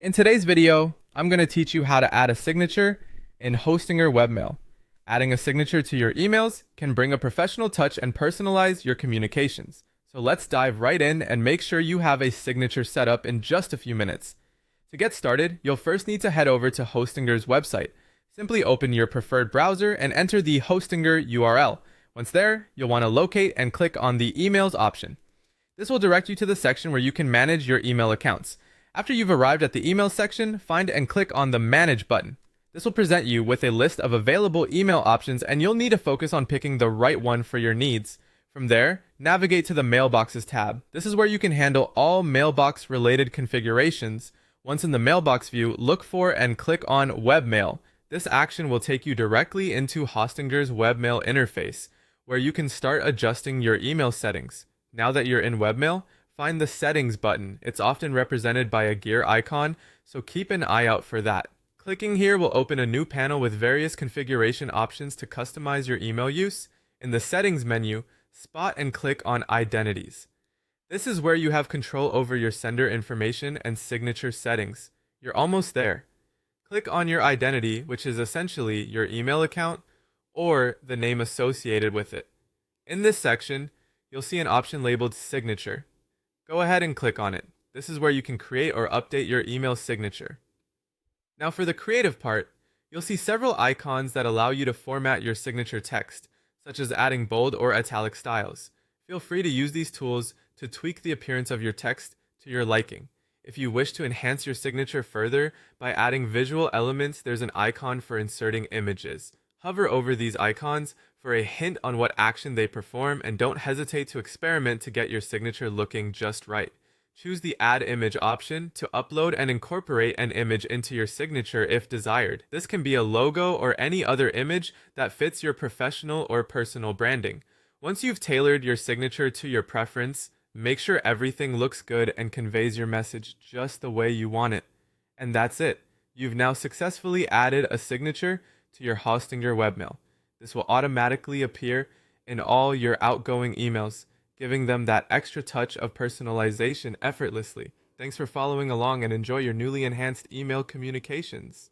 In today's video, I'm going to teach you how to add a signature in Hostinger Webmail. Adding a signature to your emails can bring a professional touch and personalize your communications. So let's dive right in and make sure you have a signature set up in just a few minutes. To get started, you'll first need to head over to Hostinger's website. Simply open your preferred browser and enter the Hostinger URL. Once there, you'll want to locate and click on the emails option. This will direct you to the section where you can manage your email accounts. After you've arrived at the email section, find and click on the Manage button. This will present you with a list of available email options, and you'll need to focus on picking the right one for your needs. From there, navigate to the Mailboxes tab. This is where you can handle all mailbox-related configurations. Once in the Mailbox view, look for and click on Webmail. This action will take you directly into Hostinger's Webmail interface, where you can start adjusting your email settings. Now that you're in Webmail, find the Settings button. It's often represented by a gear icon, so keep an eye out for that. Clicking here will open a new panel with various configuration options to customize your email use. In the Settings menu, spot and click on Identities. This is where you have control over your sender information and signature settings. You're almost there. Click on your identity, which is essentially your email account or the name associated with it. In this section, you'll see an option labeled Signature. Go ahead and click on it. This is where you can create or update your email signature. Now for the creative part, you'll see several icons that allow you to format your signature text, such as adding bold or italic styles. Feel free to use these tools to tweak the appearance of your text to your liking. If you wish to enhance your signature further by adding visual elements, there's an icon for inserting images. Hover over these icons for a hint on what action they perform, and don't hesitate to experiment to get your signature looking just right. Choose the Add Image option to upload and incorporate an image into your signature if desired. This can be a logo or any other image that fits your professional or personal branding. Once you've tailored your signature to your preference, make sure everything looks good and conveys your message just the way you want it. And that's it. You've now successfully added a signature to your Hostinger webmail. This will automatically appear in all your outgoing emails, giving them that extra touch of personalization effortlessly. Thanks for following along and enjoy your newly enhanced email communications.